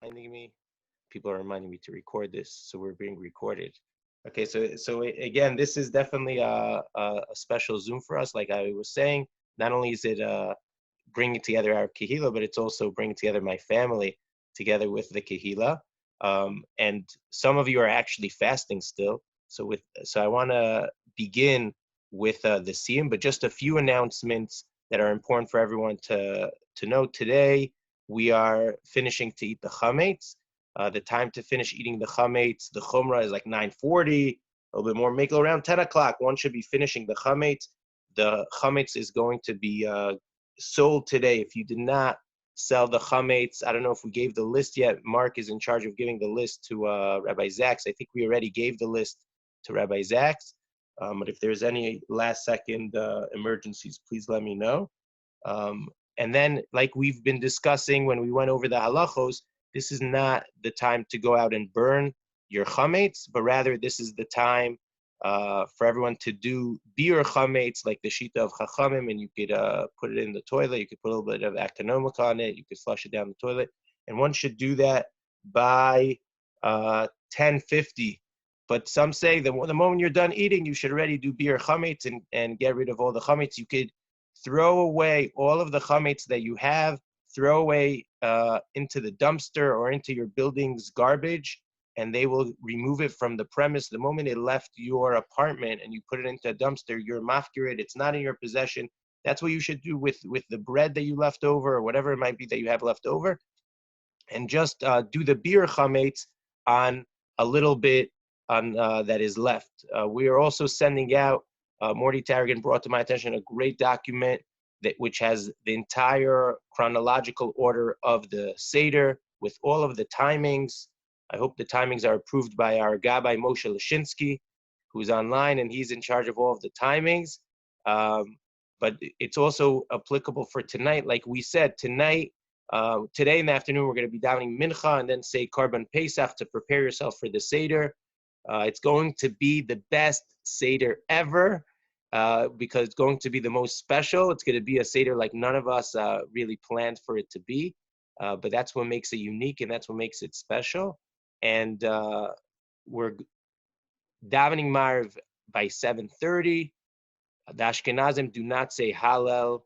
reminding me. People are reminding me to record this, so we're being recorded. Okay, so again, this is definitely a special Zoom for us. Like I was saying, not only is it bringing together our kahila, but it's also bringing together my family together with the kahila. And some of you are actually fasting still. So I want to begin with the Siyum, but just a few announcements that are important for everyone to know. Today we are finishing to eat the chametz. The time to finish eating the chametz, the chumrah is like 9:40, a little bit more. Make it around 10 o'clock. One should be finishing the chametz. The chametz is going to be sold today. If you did not sell the chametz, I don't know if we gave the list yet. Mark is in charge of giving the list to Rabbi Zaks. I think we already gave the list to Rabbi Zaks. But if there's any last second emergencies, please let me know. And then, like we've been discussing when we went over the halachos, this is not the time to go out and burn your chametz, but rather this is the time for everyone to do beer chametz, like the shita of chachamim, and you could put it in the toilet. You could put a little bit of actonomic on it. You could flush it down the toilet, and one should do that by 10:50. But some say that the moment you're done eating, you should already do beer chametz and get rid of all the chametz. You could throw away all of the chametz that you have, throw away into the dumpster or into your building's garbage, and they will remove it from the premise. The moment it left your apartment and you put it into a dumpster, you're mafkir it. It's not in your possession. That's what you should do with the bread that you left over or whatever it might be that you have left over. And just do the beer chametz on a little bit on that is left. We are also sending out, Morty Tarragon brought to my attention a great document which has the entire chronological order of the Seder with all of the timings. I hope the timings are approved by our Gabbai Moshe Lashinsky, who's online, and he's in charge of all of the timings. But it's also applicable for tonight. Like we said, tonight, today in the afternoon, we're going to be davening Mincha and then say Korban Pesach to prepare yourself for the Seder. It's going to be the best Seder ever. Because it's going to be the most special. It's going to be a Seder like none of us really planned for it to be. But that's what makes it unique, and that's what makes it special. And we're davening Marv by 7:30. The Ashkenazim do not say Hallel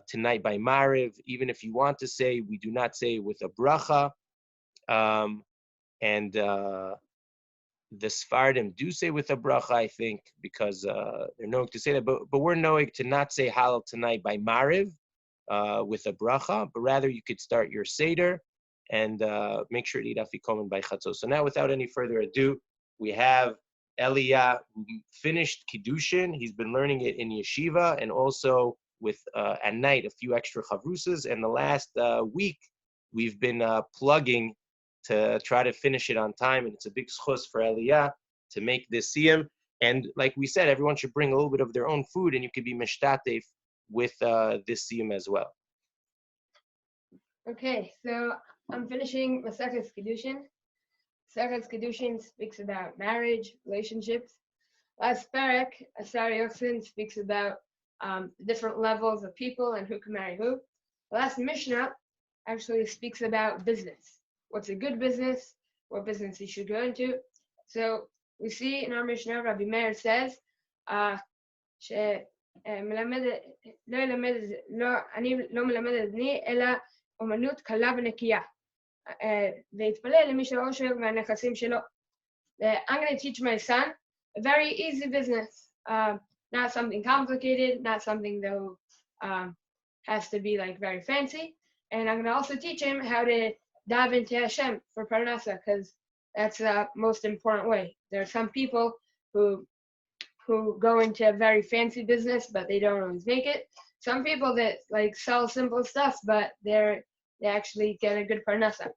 tonight by Mariv. Even if you want to say, we do not say with a bracha. And the Sephardim do say with a bracha, I think, because they're knowing to say that. But we're knowing to not say Hallel tonight by Mariv with a bracha, but rather you could start your Seder and make sure to eat afikomen by Chatzos. So now, without any further ado, we have Eliyah, who finished Kidushin. He's been learning it in yeshiva and also with at night a few extra chavrusas. And the last week, we've been plugging to try to finish it on time, and it's a big schus for Eliyah to make this Siyum. And like we said, everyone should bring a little bit of their own food, and you could be mishtatef with this Siyum as well. Okay, so I'm finishing Masechet Kidushin. Masechet Kidushin speaks about marriage, relationships. Last parak, Asar Yochsin speaks about different levels of people and who can marry who. The last Mishnah actually speaks about business. What's a good business? What business you should go into? So we see in our Mishnah, Rabbi Meir says, אומנות קלה ונקייה, והתפלל למי שהעושר והנכסים שלו. I'm going to teach my son a very easy business, not something complicated, not something that has to be like very fancy. And I'm going to also teach him how to dive into Hashem for Parnasa, because that's the most important way. There are some people who go into a very fancy business, but they don't always make it. Some people that like sell simple stuff, but they actually get a good Parnasa.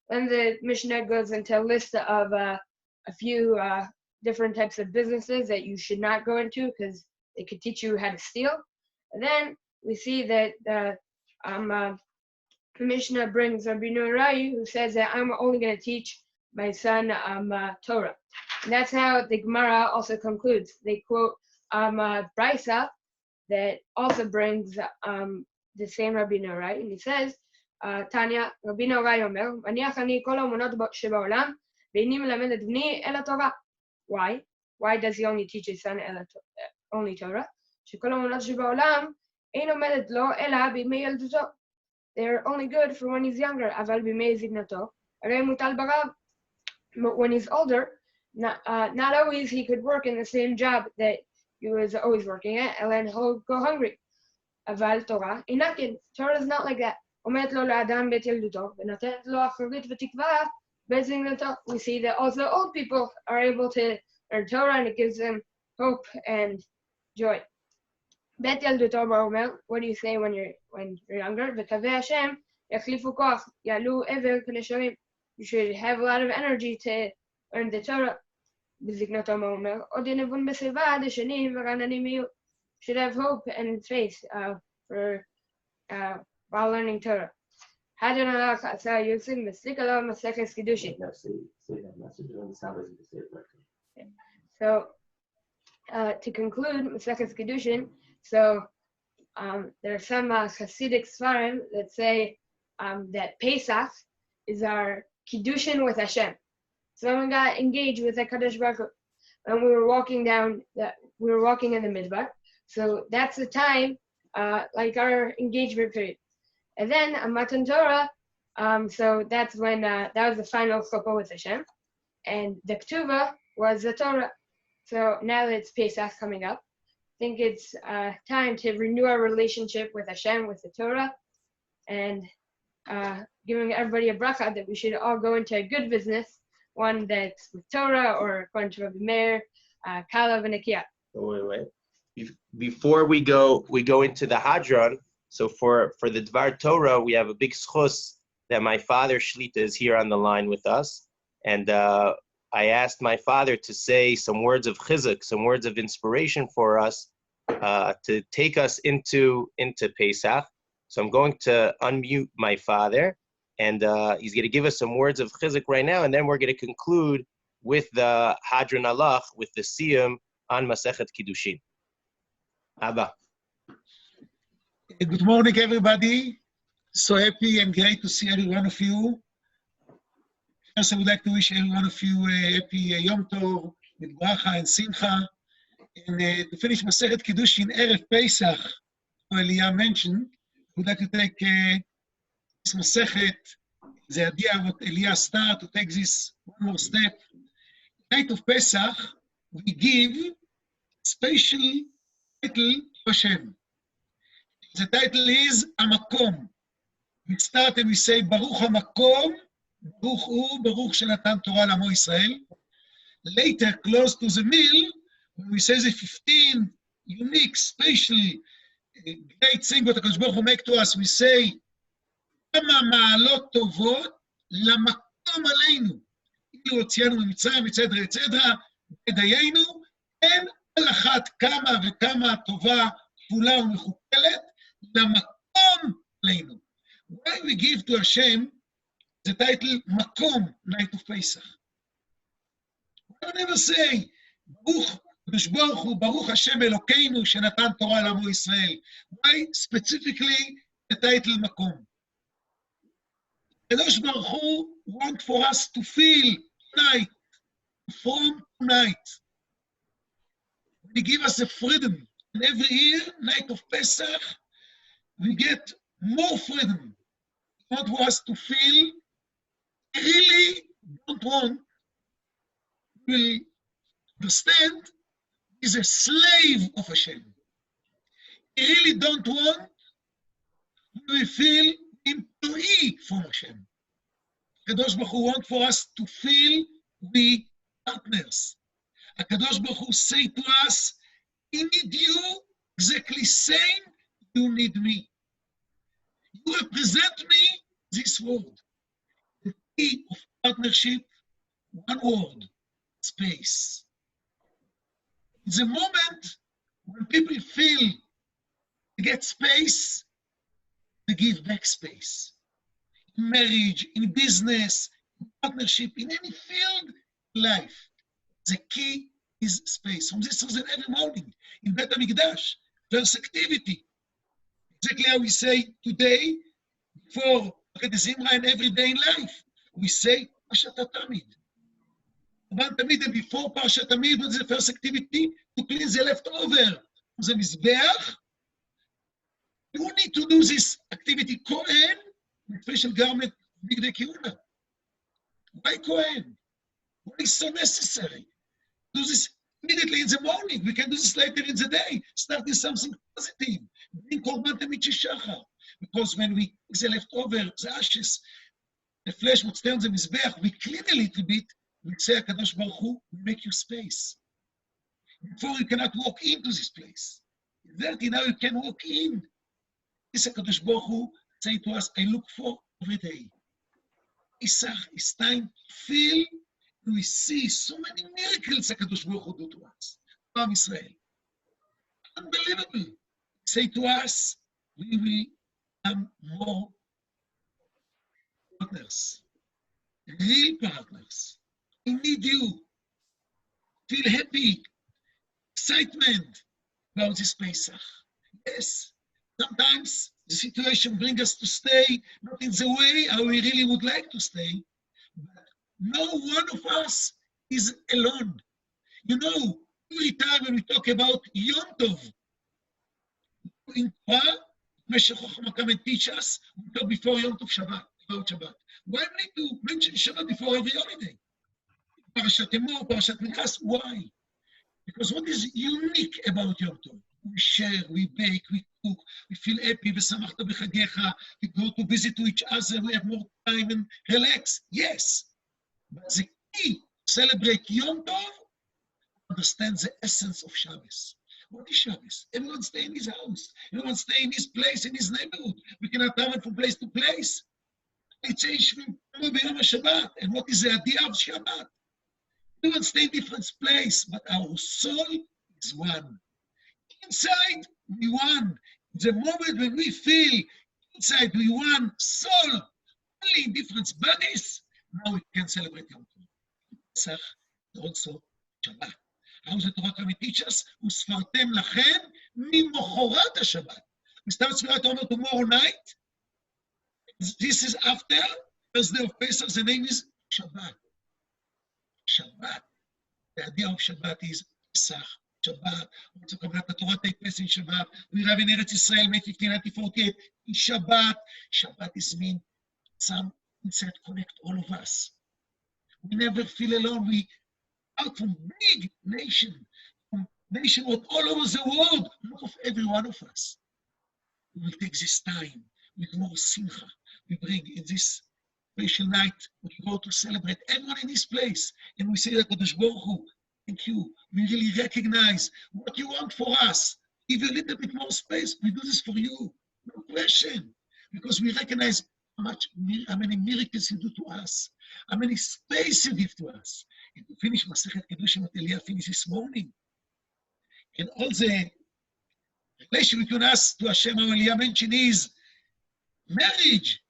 Then the Mishnah goes into a list of a few different types of businesses that you should not go into because they could teach you how to steal. And then we see that the Mishnah brings Rabbi Norai, who says that I'm only going to teach my son Torah. And that's how the Gemara also concludes. They quote Brisa that also brings the same Rabbi Norai, and he says תניא, רבי נהוראי אומר, מניח אני כל האמונות שבעולם, ואיני מלמד את בני אל התורה. Why? Why does he only teach his son only Torah? שכל האמונות שבעולם אין עומדת לו אלא בימי ילדותו. They're only good for when he's younger, אבל בימי זקנתו, הרי מוטל ברב. When he's older, not always he could work in the same job that he was always working at, and then he'll go hungry. אבל תורה אינה כן. Torah is not like that. עומדת לו לאדם בית ילדותו, ונותנת לו אחרית ותקווה בזקנתו. We see that also old people are able to learn Torah, and it gives them hope and joy. בית ילדותו אומר, what do you say when you're younger? וקווי השם יחליפו כוח, יעלו עבר כנשרים. You should have a lot of energy to learn the Torah. בזקנתו אומר, עוד ינבון בשיבה דשנים ורעננים יהיו. Should have hope and faith while learning Torah. Hadron alach עשה יוסף מסליק עליו מסכת קידושין. So, to conclude Masechet Kidushin, so there are some Hasidic Svarim that say that Pesach is our Kidushin with Hashem. Someone got engaged with HaKadosh Baruch Hu, and we were walking in the Midbar. So that's the time, like our engagement period. And then Matan Torah, so that's when that was the final chuppah with Hashem, and the Ketuvah was the Torah. So now that it's Pesach coming up, I think it's time to renew our relationship with Hashem, with the Torah, and giving everybody a bracha that we should all go into a good business, one that's with Torah or according to Rabbi Meir, Kala v'Nekiah. Wait. Before we go into the Hadron. So for the Dvar Torah, we have a big schus that my father Shlita is here on the line with us, and I asked my father to say some words of chizuk, some words of inspiration for us to take us into Pesach. So I'm going to unmute my father, and he's going to give us some words of chizuk right now, and then we're going to conclude with the Hadron Alach, with the Siyum on Masechet Kidushin. Abba. Good morning, everybody. So happy and great to see every one of you. First, I would like to wish every one of you a happy Yom Tov, with bracha and simcha. And to finish Masechet Kidushin, Erev Pesach, Eliyah mentioned, I would like to take this Masechet, the idea of what Eliyah started, to take this one more step. Night of Pesach, we give special title to Hashem. The title is Amakom. We start and we say, Baruch HaMakom, Baruch Hu, Baruch Shenatan Torah L'Amo Yisrael. Later, close to the meal, when we say the 15 unique, special, great things that HaKadosh Baruch Hu make to us, we say, Kama ma'alot tovot lamakom aleinu. Ilu hotzianu mimitzrayim, etc., etc., בדיינו, אין על אחת כמה וכמה טובה, כפולה ומכופלת, למקום עלינו. Why we give to Hashem the title Makom, Night of Pesach? Why we never say, Baruch Baruch Hu, Baruch Hashem Elokeinu, שנתן תורה לעמו ישראל? Why specifically the title Makom? Kadosh Baruch Hu want for us to feel tonight, from tonight. He give us a freedom. And every year, night of Pesach, we get more freedom. He want for us to feel, really don't want, will understand, he's a slave of Hashem. He really don't want, we feel employee from Hashem. Kadosh Baruch Hu want for us to feel we partners. HaKadosh Baruch Hu say to us, I need you exactly same you need me. You represent me, this world. The key of partnership, one word, space. In the moment when people feel they get space, they give back space. In marriage, in business, in partnership, in any field of life, the key is space. From this reason, every morning in Bet HaMikdash, there's activity. Exactly how we say today, before Look at the Zimra in everyday life. We say, Parshat Tamid. Korban Tamid, and before Parshat Tamid, what's the first activity? To clean the leftover. The Mizbeach. You need to do this activity, Kohen, with special garment, Bigdei Kehuna. Why Kohen? Why is so necessary? Do this immediately in the morning. We can do this later in the day. Start with something positive. Bring Korban Tamid Shachar. Because when we take the leftover, the ashes, the flesh would stay on the Mizbeach, we clean a little bit, we say, HaKadosh Baruch Hu, we make you space. Before you cannot walk into this place. Dirty, now you can walk in. This HaKadosh Baruch Hu say to us, I look for every day. Pesach is time to feel, and we see so many miracles HaKadosh Baruch Hu do to us. Am Israel. Unbelievable. Say to us, we will become more partners, real partners. I need you. Feel happy, excitement about this Pesach. Yes, sometimes the situation brings us to stay not in the way how we really would like to stay, but no one of us is alone. You know, every time when we talk about Yom Tov, in Torah, Meshech Chochmah come and teach us, we talk before Yom Tov Shabbat, about Shabbat. Why we need to mention Shabbat before every holiday? Parashat Emor, Parashat Minchas, why? Because what is unique about Yom Tov? We share, we bake, we cook, we feel happy, v'samachta b'chagecha, we go to visit to each other, we have more time and relax. Yes, but the key to celebrate Yom Tov, understand the essence of Shabbos. What is Shabbos? Everyone stay in his house. Everyone stay in his place, in his neighborhood. We cannot travel from place to place. It's Yom Shabbat. And what is the idea of Shabbat? Everyone stay in different place, but our soul is one. Inside, we one. The moment when we feel inside we one soul, only in different bodies, now we can celebrate Yom Tov. Pesach also Shabbat. How the Torah can teach us? וספרתם לכם ממחרת השבת. מסתם ספירת אומר tomorrow night. This is after Thursday of Pesach. The name is Shabbat. Shabbat. The idea of Shabbat is Pesach. Shabbat. Also קבלת התורה take place in Shabbat. We have in Eretz Israel, May 15, 1948. In Shabbat. Shabbat is mean some inside connect all of us. We never feel alone. We out from big nation, from nation all over the world, look of every one of us. We will take this time with more simcha. We bring in this special night, we go to celebrate everyone in this place, and we say that Kadosh Baruch Hu, thank you. We really recognize what you want for us. Give you a little bit more space. We do this for you, no question, because we recognize how many miracles you do to us, how many space you give to us. And to finish Masechet Kidushin, what Eliyah finished this morning. And all the relation between us to Hashem, how Eliyah mentioned is marriage.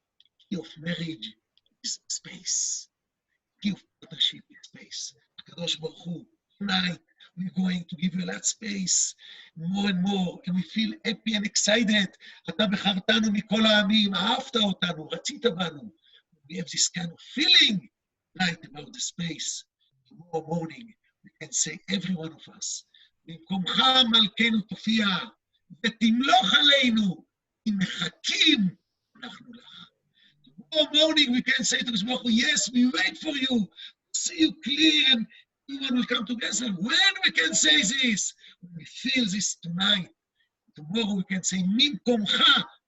Key of marriage is space. Key of partnership is space. Kadosh Baruch Hu, tonight we're going to give you a lot of space, more and more, and we feel happy and excited. אתה בחרתנו מכל העמים, אהבת אותנו, רצית בנו. We have this kind of feeling right about the space. Tomorrow morning, we can say, every one of us, במקומך מלכנו תופיע, ותמלוך עלינו, אם מחכים, אנחנו לך. Tomorrow morning, we can say to Baruch Hu, yes, we wait for you, see you clear, and everyone will come together. When we can say this? When we feel this tonight. Tomorrow we can say, ממקומך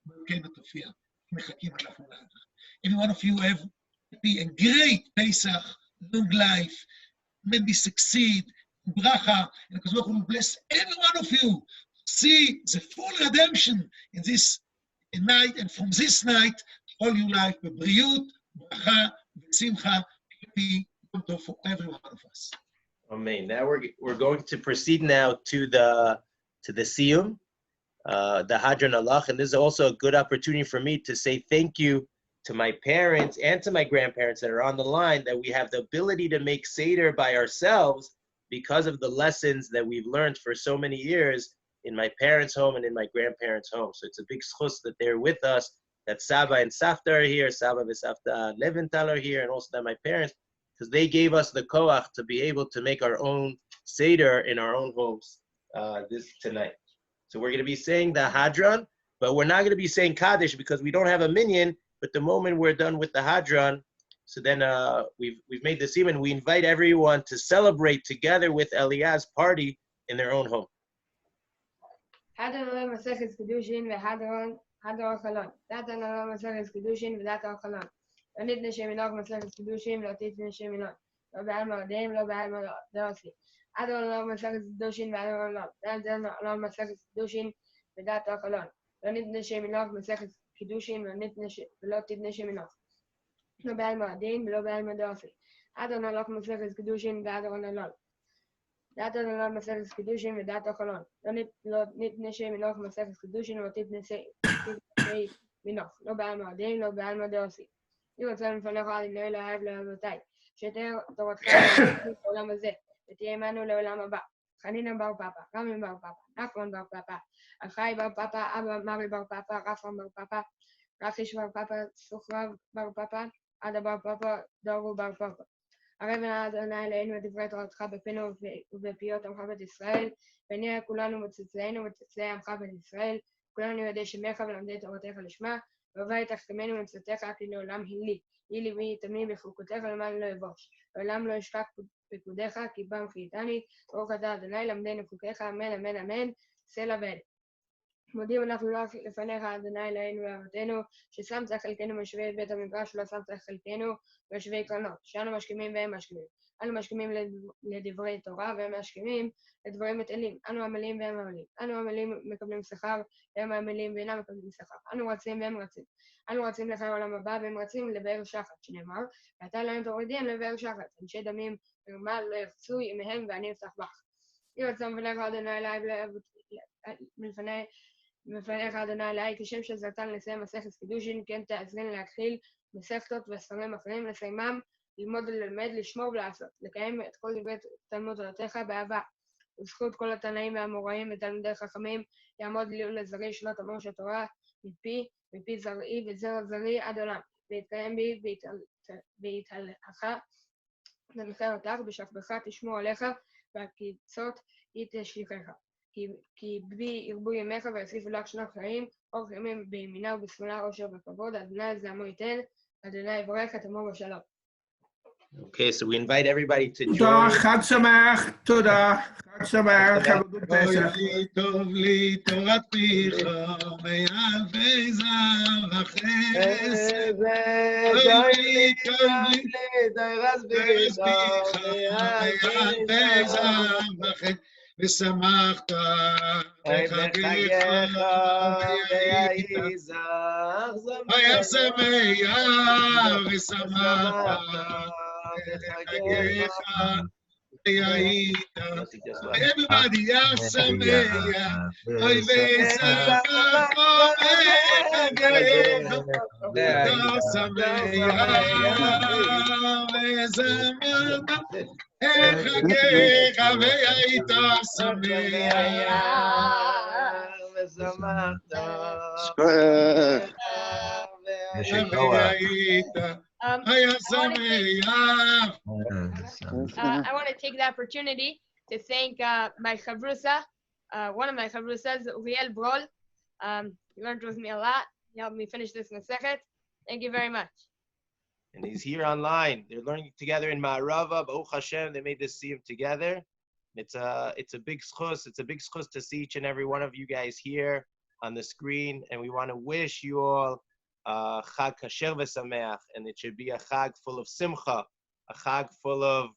מלכנו תופיע, מחכים אנחנו לך. Every one of you have happy and great Pesach, long life. May we succeed, bracha, and because we will bless every one of you. See the full redemption in this night, and from this night, all your life, b'briut, bracha, b'simcha, happy Yom Tov for every one of us. Amen. Now we're going to proceed now to the Siyum, the Hadran Alach, and this is also a good opportunity for me to say thank you to my parents and to my grandparents that are on the line, that we have the ability to make Seder by ourselves because of the lessons that we've learned for so many years in my parents' home and in my grandparents' home. So it's a big schus that they're with us that Saba and Safta are here, Saba and Safta Leventhal are here, and also that my parents, because they gave us the koach to be able to make our own Seder in our own homes tonight. So we're going to be saying the Hadron, but we're not going to be saying Kaddish because we don't have a minyan, but the moment we're done with the Hadron, so then we've made the Siyum, and we invite everyone to celebrate together with Eliyah's party in their own home. Hadron Masechet Kidushin Hadron Chalon. Hadron Masechet Kidushin Hadron Chalon. Taanit Neshem Minok Masechet Kidushin Taanit Neshem Minok. Lo Ba'al Moedim Lo Ba'al Moedim. Hadron Masechet Kidushin Hadron Chalon. Hadron Masechet Kidushin Hadron Chalon. Taanit Neshem Minok Masechet Kidushin Taanit Neshem Minok. Lo Ba'al Moedim Lo Ba'al Moedim. Hadron Masechet Kidushin Hadron Chalon. דעת הנהלת מסכת קידושין ודעת החלון. לא נתנשי מנוח מסכת קידושין ולא תתנשי מנוח. לא בעל מועדים, לא בעל מועדי עושי. אני רוצה לפניך על אלוהי לאהב לאבותיי, שתהיה תורתך לעולם הזה, ותהיה עמנו לעולם הבא. חנינא בר פפא, רמי בר פפא, נחמן בר פפא, אחי בר פפא, אבא מרי בר פפא, רפרם בר פפא, רחיש בר פפא, סוחרב בר פפא, עדה בר פפא, דורו בר פפא. הרב אדוני אלינו את דברי תורתך בפינו ובפיות עמך בית ישראל, ונהיה כולנו מצאצאינו וצאצאי עמך בית ישראל, כולנו יודעי שמך ולמדי תורתך לשמה, והבא תחכמנו ומצאתך כי לעולם הילי, הילי בי תמים בחוקותיך למען לא יבוש, לעולם לא ישכח פקודיך כי בם חייתני, ברוך אתה אדוני למדנו חוקיך, אמן אמן אמן, סלע ואל. מודים אנחנו לך לפניך אדוני אלוהינו ואבותינו, ששמת חלקנו משווה בית המדרש ולא שמת חלקנו משווה קרנות, שאנו משכימים והם משכימים. אנו משכימים לדברי תורה והם משכימים לדברים מטענים. אנו עמלים והם עמלים. אנו עמלים מקבלים שכר והם עמלים ואינם מקבלים שכר. אנו רצים והם רצים. אנו רצים לחיי העולם הבא והם רצים לבאר שחת, שנאמר, ואתה אלוהים תורידיהם לבאר שחת. אנשי דמים מרמה לא יחצו ימיהם ואני אפתח בך. יהי רצון ולך אדוני אליי לפניך אדוני אליי, כשם שזרתן לסיים מסכת קידושין, כן תעזרני להתחיל מסכתות וספרים אחרים, לסיימם, ללמוד וללמד, לשמור ולעשות, לקיים את כל דברי תלמוד תורתך באהבה, וזכות כל התנאים והאמוראים ותלמידי חכמים, יעמוד לי ולזרעי שנות עמו של תורה, מפי זרעי וזרע זרעי עד עולם, ויתקיים בי ויתהלכה, תנחה אותך, בשכבך תשמור עליך, והקיצות היא תשליכך. כי בי ירבו ימיך ויוסיפו לך שנות חיים, אורך ימים בימינה ובשמאלה עושר וכבוד, אדוני זעמו ייתן, אדוני יברך את עמו בשלום. Okay, so we invite everybody to join. תודה, חג שמח, תודה, חג שמח, have a good Pesach. טוב לי תורת פיך, מאלפי זר וחסד. אוי לי טוב לי תורת פיך, מאלפי זר וחסד. ושמחת בחגיך והיית שמח ושמחת בחגיך והיית everybody היה שמח אוי ושמח בחגיך ואתה שמח ושמח חגיך והיית שמח ושמחת והיית היה שמח. I want to take the opportunity to thank my chavrusa, one of my chavrusas, Uriel Brol. He learned with me a lot. He helped me finish this Masechet. Thank you very much. And he's here online. They're learning together in Ma'arava, Baruch Hashem. They made this Siyum together. It's a big schus. It's a big schus to see each and every one of you guys here on the screen. And we want to wish you all Chag Kasher v'Sameach, and it should be a Chag full of simcha, a Chag full of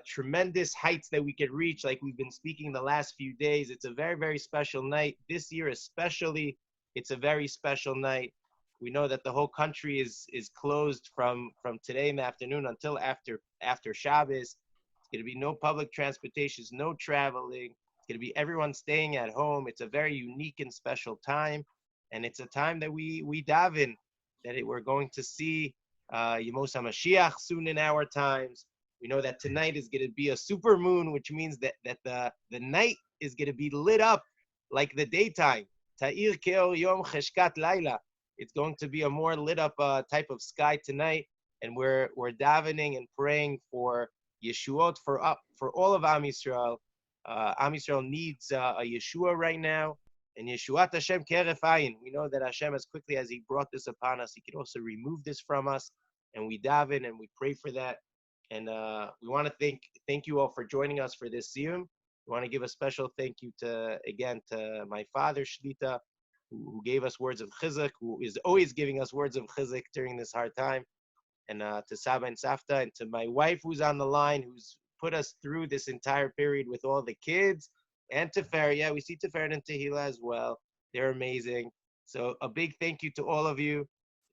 tremendous heights that we could reach, like we've been speaking the last few days. It's a very, very special night. This year especially, it's a very special night. We know that the whole country is closed from today in the afternoon until after Shabbos. It's going to be no public transportations, no traveling. It's going to be everyone staying at home. It's a very unique and special time. And it's a time that we daven, that we're going to see Yemos HaMashiach soon in our times. We know that tonight is going to be a super moon, which means that the night is going to be lit up like the daytime. Ta'ir ke'or yom cheshkat laila. It's going to be a more lit up type of sky tonight, and we're davening and praying for Yeshuot for all of Am Yisrael. Am Yisrael needs a Yeshua right now, and Yeshuat Hashem keref ayin. We know that Hashem, as quickly as He brought this upon us, He could also remove this from us, and we daven and we pray for that. And we want to thank you all for joining us for this Siyum. We want to give a special thank you to my father Shlita, who gave us words of chizuk, who is always giving us words of chizuk during this hard time, and to Saba and Safta, and to my wife who's on the line, who's put us through this entire period with all the kids, and Teferi. Yeah, we see Teferi and Tehila as well. They're amazing. So a big thank you to all of you.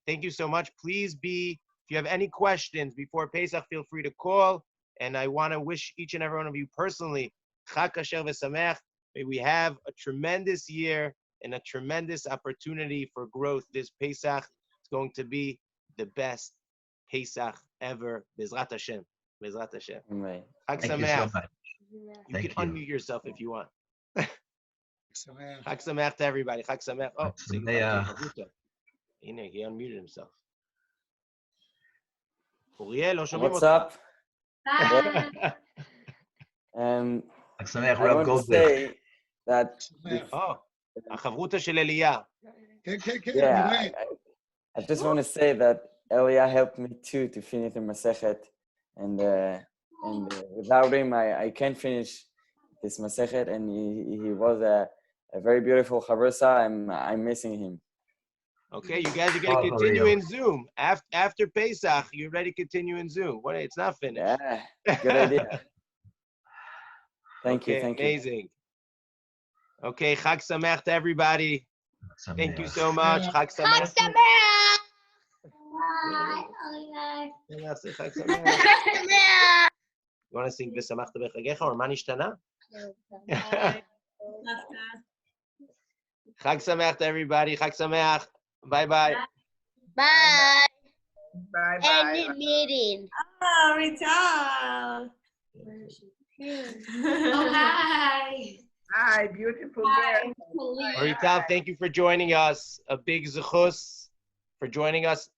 Thank you so much. Please if you have any questions before Pesach, feel free to call. And I want to wish each and every one of you personally, Chag Kasher v'Sameach. May we have a tremendous year and a tremendous opportunity for growth this Pesach. It's going to be the best Pesach ever. Bezrat Hashem. Bezrat Hashem. Right. Chag Thank you Sameach. so much. You can unmute yourself if you want. Sameach. Chag Sameach to everybody. Chag Sameach. Oh, Chag so Sameach. he unmuted himself. Uriel, לא שומעים What's אותך. up? Bye. Chag Sameach, I Rav want to Goldwicht. say that Oh, החברותא של אליה. כן, כן, כן, yeah, אני רואה. I just want to say that Eliyah helped me too to finish the Masechet, and without him I can't finish this Masechet, and he was a very beautiful chavrusa. I'm missing him. Okay, you guys are going to continue in Zoom. After Pesach, you're ready to continue in Zoom. It's not finished. Yeah, good idea. Thank you, thank you. Amazing. Okay, Chag Sameach to everybody. Thank you so much. Chag Sameach. Chag Sameach. Chag Sameach. You want to sing V'samachta b'chagecha or Ma nishtana? Chag Sameach to everybody. Chag Sameach. Bye-bye. Bye. Bye-bye. End meeting. Oh, Rital. Oh, hi. Hi, beautiful girl. Rital, thank you for joining us. A big zechus for joining us.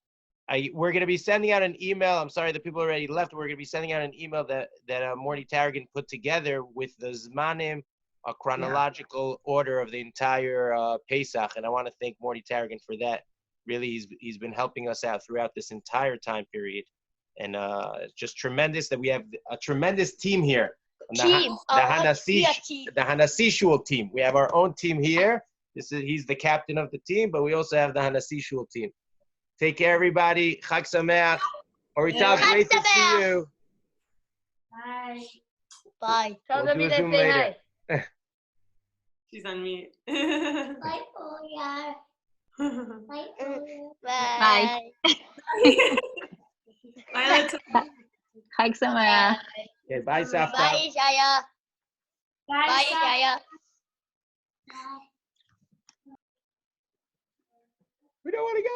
We're going to be sending out an email. I'm sorry, the people already left. We're going to be sending out an email that Morty Tarragon put together with the Zmanim, a chronological order of the entire Pesach. And I want to thank Morty Tarragon for that. Really, he's been helping us out throughout this entire time period. And it's just tremendous that we have a tremendous team here. Team. The Hanassi Shul team. We have our own team here. He's the captain of the team, but we also have the Hanassi Shul team. Take care, everybody. Chag Sameach. Orital, great to see you. Bye. Bye. Tell We'll them do a that Zoom say later. hi. She's on mute. Bye, Oya. Bye. Bye. Bye, little. Chag Sameach. Okay, bye, Safta. Bye, Shaya. Bye, Shaya. We don't want to go.